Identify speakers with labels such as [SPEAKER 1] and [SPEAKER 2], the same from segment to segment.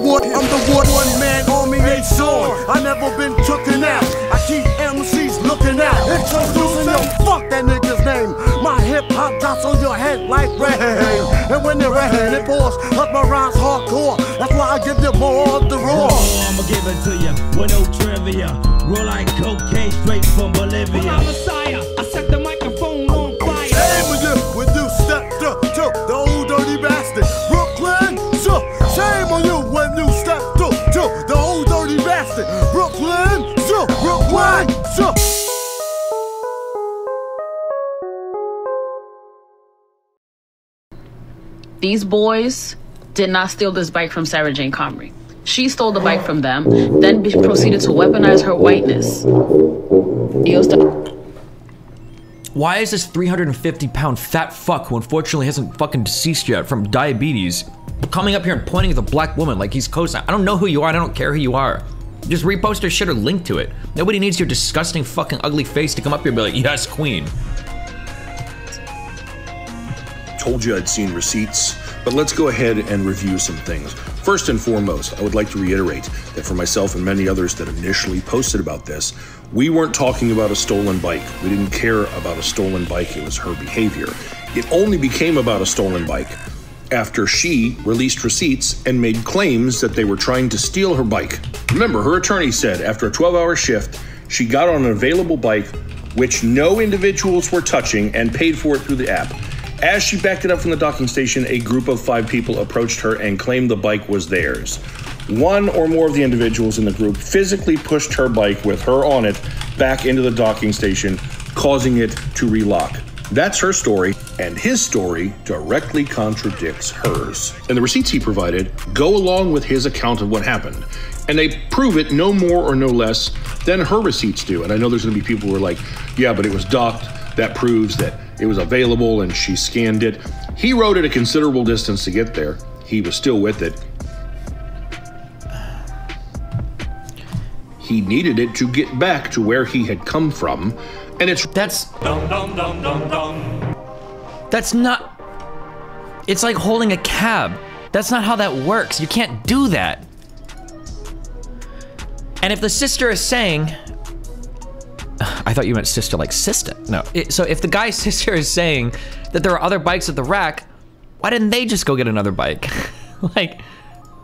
[SPEAKER 1] one man army ain't sworn. I never been tooken out. I keep MCs looking out. Introducing yo, fuck that nigga's name. My hip hop drops on your head like rain. And when it rain, it pours up my rhymes hardcore. That's why I give you more of the raw.
[SPEAKER 2] I'ma give it to you with no trivia. Roll like cocaine straight from Bolivia. I'm Messiah. I set the microphone on fire.
[SPEAKER 1] Hey, when you step to the old dirty bastard. Brooklyn, so shame on you when you step to the old dirty bastard. Brooklyn, so Brooklyn, so.
[SPEAKER 3] These boys did not steal this bike from Sarah Jane Comrie. She stole the bike from them, then proceeded to weaponize her whiteness.
[SPEAKER 4] Why is this 350-pound fat fuck who unfortunately hasn't fucking deceased yet from diabetes coming up here and pointing at the black woman like he's co-signing? I don't know who you are, I don't care who you are. Just repost her shit or link to it. Nobody needs your disgusting fucking ugly face to come up here and be like, yes, queen.
[SPEAKER 5] Told you I'd seen receipts, but let's go ahead and review some things. First and foremost, I would like to reiterate that for myself and many others that initially posted about this, we weren't talking about a stolen bike. We didn't care about a stolen bike, it was her behavior. It only became about a stolen bike after she released receipts and made claims that they were trying to steal her bike. Remember, her attorney said after a 12-hour shift, she got on an available bike which no individuals were touching and paid for it through the app. As she backed it up from the docking station, a group of 5 people approached her and claimed the bike was theirs. One or more of the individuals in the group physically pushed her bike with her on it back into the docking station, causing it to relock. That's her story, and his story directly contradicts hers. And the receipts he provided go along with his account of what happened. And they prove it no more or no less than her receipts do. And I know there's gonna be people who are like, yeah, but it was docked. That proves that it was available and she scanned it. He rode it a considerable distance to get there. He was still with it. He needed it to get back to where he had come from. And
[SPEAKER 4] That's not... It's like holding a cab. That's not how that works. You can't do that. And if the sister is saying... I thought you meant sister like sister. No. So if the guy's sister is saying that there are other bikes at the rack, why didn't they just go get another bike? Like...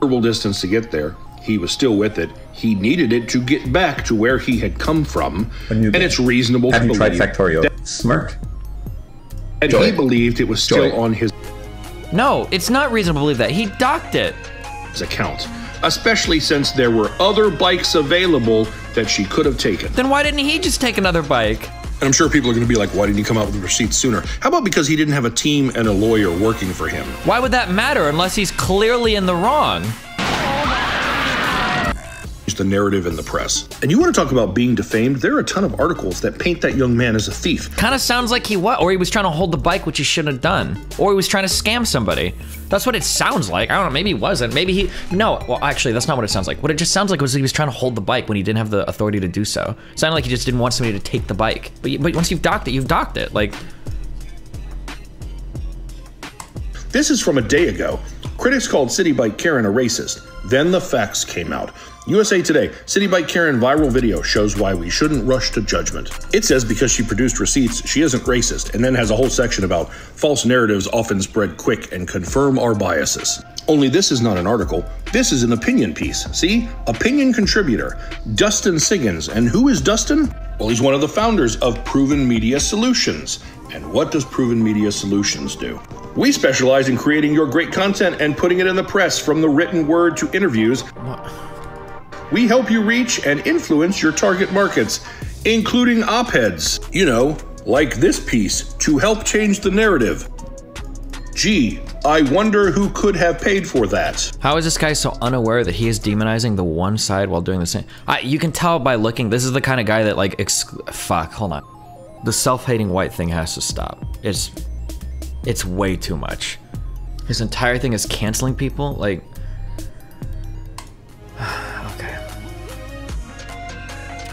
[SPEAKER 5] distance to get there. He was still with it. He needed it to get back to where he had come from. And it's reasonable to believe.
[SPEAKER 6] Have you tried Factorio? Smirk.
[SPEAKER 5] And he believed it was still on his...
[SPEAKER 4] No, it's not reasonable to believe that. He docked it.
[SPEAKER 5] ...account. Especially since there were other bikes available that she could have taken.
[SPEAKER 4] Then why didn't he just take another bike?
[SPEAKER 5] And I'm sure people are going to be like, why didn't he come out with the receipts sooner? How about because he didn't have a team and a lawyer working for him?
[SPEAKER 4] Why would that matter unless he's clearly in the wrong?
[SPEAKER 5] The narrative in the press. And you want to talk about being defamed? There are a ton of articles that paint that young man as a thief.
[SPEAKER 4] Kind of sounds like he or he was trying to hold the bike, which he shouldn't have done. Or he was trying to scam somebody. That's what it sounds like. I don't know, maybe he wasn't. Maybe he, no, well actually that's not what it sounds like. What it just sounds like was he was trying to hold the bike when he didn't have the authority to do so. It sounded like he just didn't want somebody to take the bike. But once you've docked it, like.
[SPEAKER 5] This is from a day ago. Critics called City Bike Karen a racist. Then the facts came out. USA Today, City Bike Karen viral video shows why we shouldn't rush to judgment. It says because she produced receipts, she isn't racist, and then has a whole section about false narratives often spread quick and confirm our biases. Only this is not an article, this is an opinion piece. See? Opinion contributor, Dustin Siggins. And who is Dustin? Well, he's one of the founders of Proven Media Solutions. And what does Proven Media Solutions do? We specialize in creating your great content and putting it in the press, from the written word to interviews. We help you reach and influence your target markets, including op-eds. You know, like this piece, to help change the narrative. Gee, I wonder who could have paid for that.
[SPEAKER 4] How is this guy so unaware that he is demonizing the one side while doing the same? You can tell by looking, this is the kind of guy that like, fuck, hold on. The self-hating white thing has to stop. It's way too much. His entire thing is canceling people, like, okay.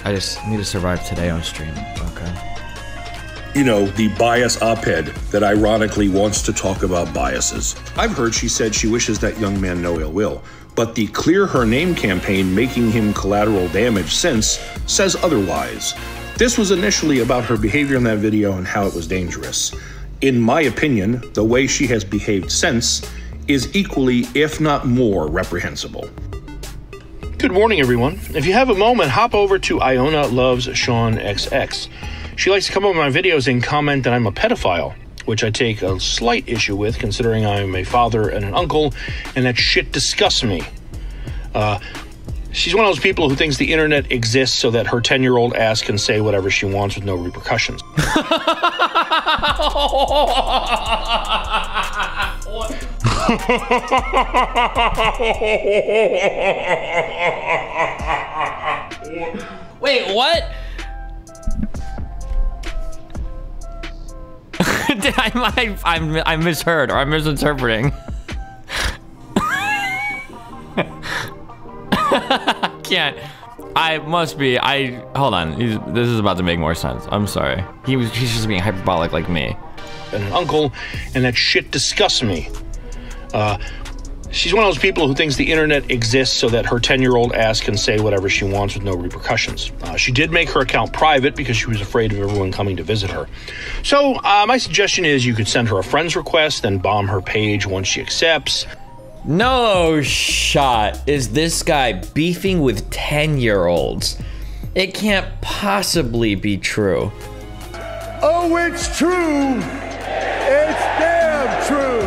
[SPEAKER 4] I just need to survive today on stream, okay?
[SPEAKER 5] You know, the bias op-ed that ironically wants to talk about biases. I've heard she said she wishes that young man no ill will, but the Clear Her Name campaign making him collateral damage since says otherwise. This was initially about her behavior in that video and how it was dangerous. In my opinion, the way she has behaved since is equally, if not more, reprehensible. Good morning, everyone. If you have a moment, hop over to Iona Loves Sean XX. She likes to come on my videos and comment that I'm a pedophile, which I take a slight issue with, considering I'm a father and an uncle, and that shit disgusts me. She's one of those people who thinks the internet exists so that her 10-year-old ass can say whatever she wants with no repercussions.
[SPEAKER 4] Wait, what? I misheard, or I'm misinterpreting. Hold on. This is about to make more sense. I'm sorry. He's just being hyperbolic like me.
[SPEAKER 5] And an uncle, and that shit disgusts me. She's one of those people who thinks the internet exists so that her 10-year-old ass can say whatever she wants with no repercussions. She did make her account private because she was afraid of everyone coming to visit her. So my suggestion is you could send her a friend's request, then bomb her page once she accepts.
[SPEAKER 4] No shot is this guy beefing with 10-year-olds. It can't possibly be true.
[SPEAKER 1] Oh, it's true. It's damn true.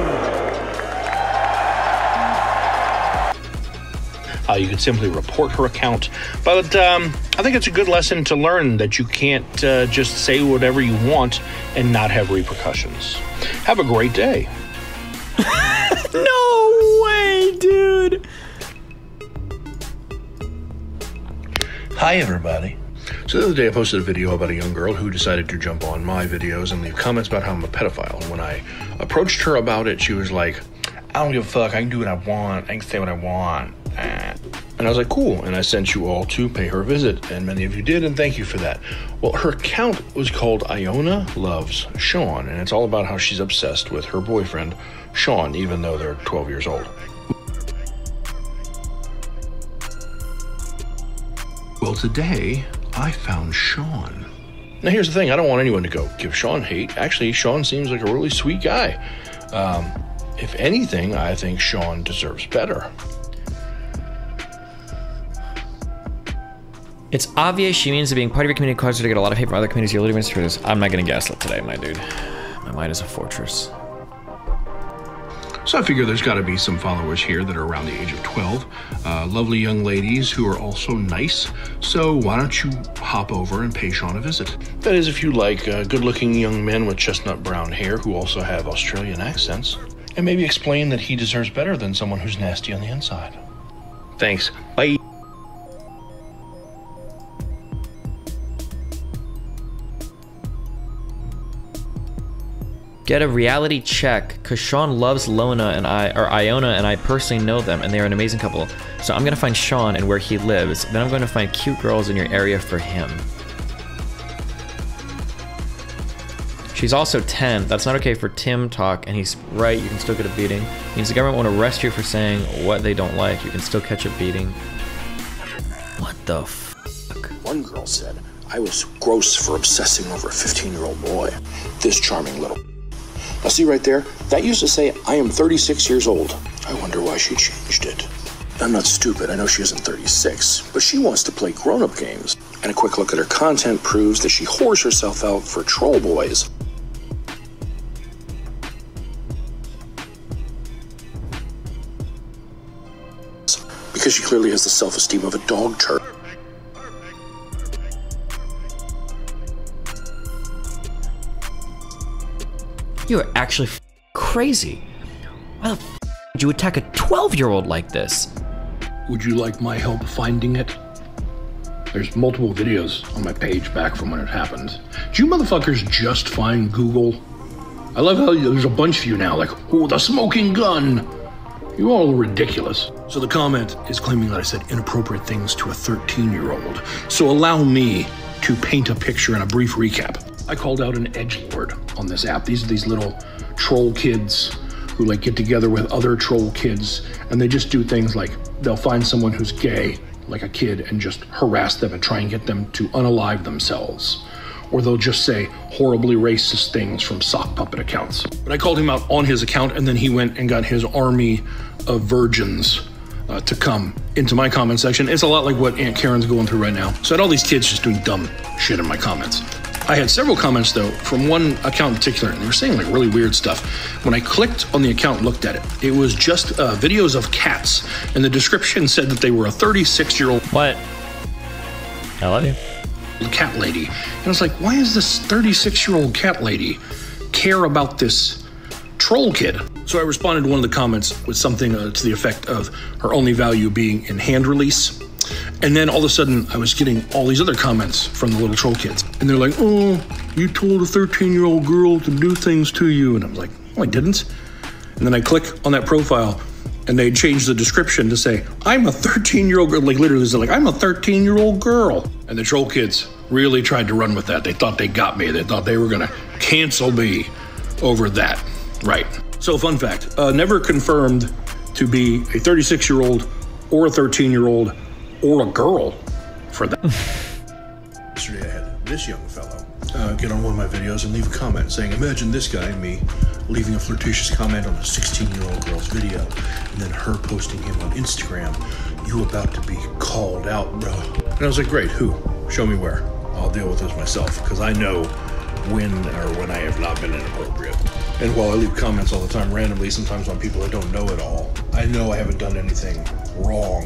[SPEAKER 5] You could simply report her account. But I think it's a good lesson to learn that you can't just say whatever you want and not have repercussions. Have a great day.
[SPEAKER 4] No way, dude.
[SPEAKER 5] Hi, everybody. So the other day I posted a video about a young girl who decided to jump on my videos and leave comments about how I'm a pedophile. And when I approached her about it, she was like, I don't give a fuck. I can do what I want. I can say what I want. And I was like, cool. And I sent you all to pay her a visit. And many of you did, and thank you for that. Well, her account was called Iona Loves Sean. And it's all about how she's obsessed with her boyfriend, Sean, even though they're 12 years old. Well, today I found Sean. Now, here's the thing. I don't want anyone to go give Sean hate. Actually, Sean seems like a really sweet guy. If anything, I think Sean deserves better.
[SPEAKER 4] It's obvious she means that being part of your community causes her to get a lot of hate from other communities. You're literally for this. I'm not gonna gaslit today, my dude. My mind is a fortress.
[SPEAKER 5] So I figure there's got to be some followers here that are around the age of 12. Lovely young ladies who are also nice. So why don't you hop over and pay Sean a visit? That is, if you like good-looking young men with chestnut brown hair who also have Australian accents. And maybe explain that he deserves better than someone who's nasty on the inside. Thanks. Bye.
[SPEAKER 4] Get a reality check, because Sean loves Iona and I personally know them, and they are an amazing couple. So I'm gonna find Sean and where he lives. Then I'm going to find cute girls in your area for him. She's also 10. That's not okay for Tim talk, and he's right, you can still get a beating. Means the government won't arrest you for saying what they don't like. You can still catch a beating. What the fuck?
[SPEAKER 5] One girl said, I was gross for obsessing over a 15-year-old boy. This charming little... Now see right there? That used to say, I am 36 years old. I wonder why she changed it. I'm not stupid. I know she isn't 36, but she wants to play grown-up games. And a quick look at her content proves that she whores herself out for troll boys. Because she clearly has the self-esteem of a dog turd.
[SPEAKER 4] You're actually crazy. Why the would you attack a 12-year-old like this?
[SPEAKER 5] Would you like my help finding it? There's multiple videos on my page back from when it happened. Do you motherfuckers just find Google? I love how there's a bunch of you now like, oh, the smoking gun. You all are ridiculous. So the comment is claiming that I said inappropriate things to a 13-year-old. So allow me to paint a picture and a brief recap. I called out an edgelord on this app. These are these little troll kids who like get together with other troll kids and they just do things like they'll find someone who's gay, like a kid, and just harass them and try and get them to unalive themselves. Or they'll just say horribly racist things from sock puppet accounts. But I called him out on his account, and then he went and got his army of virgins to come into my comment section. It's a lot like what Aunt Karen's going through right now. So I had all these kids just doing dumb shit in my comments. I had several comments though from one account in particular, and they were saying like really weird stuff. When I clicked on the account and looked at it, it was just videos of cats, and the description said that they were a 36-year-old.
[SPEAKER 4] What? I love you.
[SPEAKER 5] Cat lady. And I was like, why is this 36-year-old cat lady care about this troll kid? So I responded to one of the comments with something to the effect of her only value being in hand release. And then all of a sudden I was getting all these other comments from the little troll kids. And they're like, oh, you told a 13-year-old girl to do things to you. And I was like, no, I didn't. And then I click on that profile and they changed the description to say, I'm a 13-year-old girl. Like literally, they're like, I'm a 13-year-old girl. And the troll kids really tried to run with that. They thought they got me. They thought they were gonna cancel me over that. Right. So fun fact, never confirmed to be a 36-year-old or a 13-year-old or a girl for that. Yesterday I had this young fellow get on one of my videos and leave a comment saying, imagine this guy and me leaving a flirtatious comment on a 16-year-old girl's video, and then her posting him on Instagram, you about to be called out, bro. And I was like, great, who? Show me where. I'll deal with this myself, because I know when I have not been inappropriate. And while I leave comments all the time randomly, sometimes on people I don't know at all, I know I haven't done anything wrong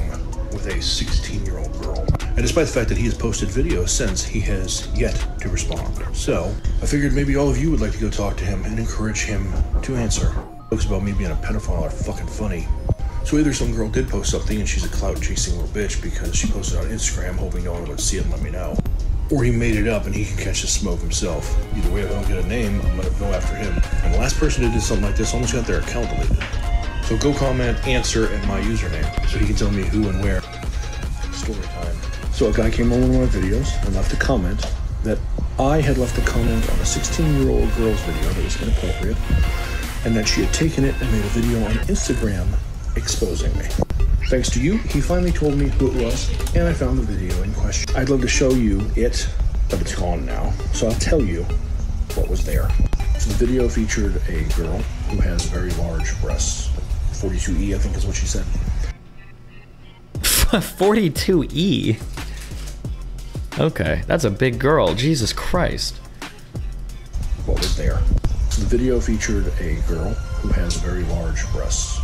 [SPEAKER 5] with a 16-year-old girl. And despite the fact that he has posted videos since, he has yet to respond. So I figured maybe all of you would like to go talk to him and encourage him to answer. Jokes about me being a pedophile are fucking funny. So either some girl did post something and she's a clout-chasing little bitch because she posted on Instagram hoping no one would see it and let me know. Or he made it up and he can catch the smoke himself. Either way, if I don't get a name, I'm gonna go after him. And the last person who did something like this almost got their account deleted. So go comment, answer, and my username, so he can tell me who and where. Story time. So a guy came on one of my videos and left a comment that I had left a comment on a 16-year-old girl's video that was inappropriate, and that she had taken it and made a video on Instagram exposing me. Thanks to you, he finally told me who it was, and I found the video in question. I'd love to show you it, but it's gone now, so I'll tell you what was there. So the video featured a girl who has very large breasts. 42E, I think is what she said.
[SPEAKER 4] 42E? Okay, that's a big girl, Jesus Christ.
[SPEAKER 5] What was there? So the video featured a girl who has very large breasts.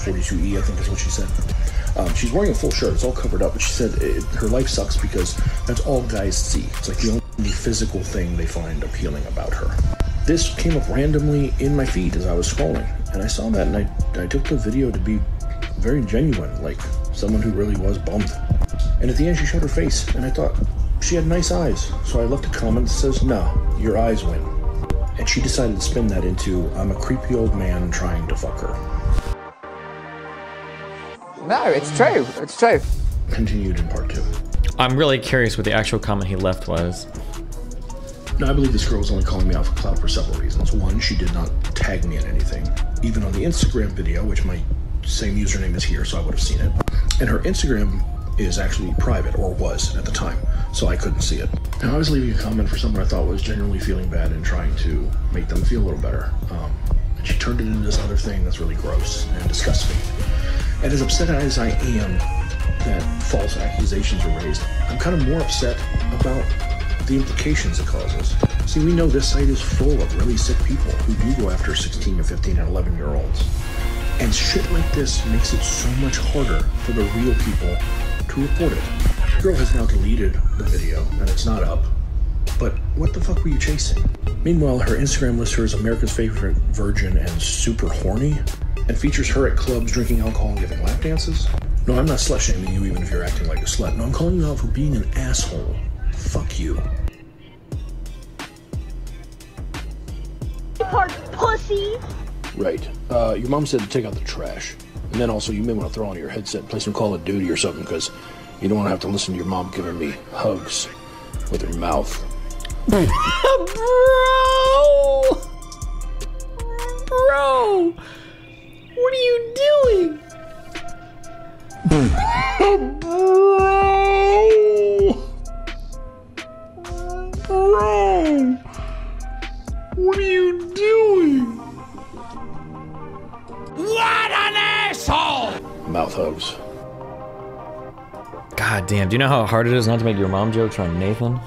[SPEAKER 5] 42E, I think is what she said. She's wearing a full shirt, it's all covered up, but she said her life sucks because that's all guys see. It's like the only physical thing they find appealing about her. This came up randomly in my feed as I was scrolling, and I saw that and I took the video to be very genuine, like someone who really was bummed. And at the end she showed her face, and I thought she had nice eyes, so I left a comment that says, no, your eyes win. And she decided to spin that into, I'm a creepy old man trying to fuck her.
[SPEAKER 6] No, it's true. It's true.
[SPEAKER 5] Continued in part 2.
[SPEAKER 4] I'm really curious what the actual comment he left was.
[SPEAKER 5] Now, I believe this girl was only calling me out for clout for several reasons. One, she did not tag me in anything. Even on the Instagram video, which my same username is here, so I would have seen it. And her Instagram is actually private, or was at the time, so I couldn't see it. And I was leaving a comment for someone I thought was genuinely feeling bad and trying to make them feel a little better. And she turned it into this other thing that's really gross and disgusts me. And as upset as I am that false accusations are raised, I'm kind of more upset about the implications it causes. See, we know this site is full of really sick people who do go after 16 and 15 and 11-year-olds. And shit like this makes it so much harder for the real people to report it. The girl has now deleted the video, and it's not up. But what the fuck were you chasing? Meanwhile, her Instagram lists her as America's favorite virgin and super horny, and features her at clubs drinking alcohol and giving lap dances. No, I'm not slut-shaming you even if you're acting like a slut. No, I'm calling you out for being an asshole. Fuck you.
[SPEAKER 7] Part pussy.
[SPEAKER 5] Right. Your mom said to take out the trash. And then also you may want to throw on your headset and play some Call of Duty or something, because you don't want to have to listen to your mom giving me hugs with her mouth.
[SPEAKER 4] Bro!
[SPEAKER 2] What an asshole!
[SPEAKER 5] Mouth hugs.
[SPEAKER 4] God damn, do you know how hard it is not to make your mom jokes on Nathan?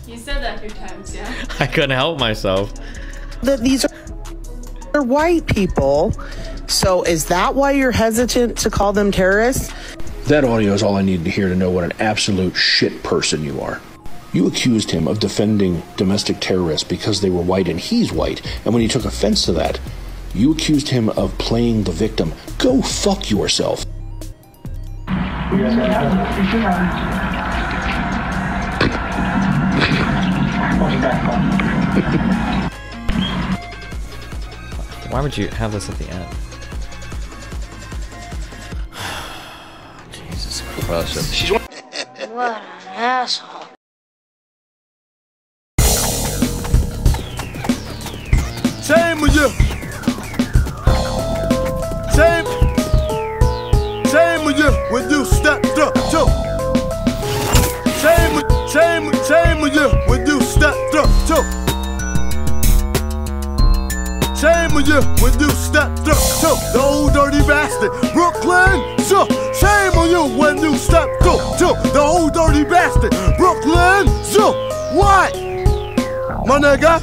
[SPEAKER 7] You said that a few times, yeah.
[SPEAKER 4] I couldn't help myself.
[SPEAKER 8] That these are white people. So is that why you're hesitant to call them terrorists?
[SPEAKER 5] That audio is all I needed to hear to know what an absolute shit person you are. You accused him of defending domestic terrorists because they were white and he's white, and when he took offense to that, you accused him of playing the victim. Go fuck yourself.
[SPEAKER 4] Why would you have this at the end? Jesus Christ.
[SPEAKER 9] What an asshole.
[SPEAKER 1] Shame on you. Shame on you when you stepped up too. Shame on you when you stepped up too. Shame on you when you stepped up too. The old dirty bastard, Brooklyn. So shame on you when you stepped up too. The old dirty bastard, Brooklyn. So what, my nigga?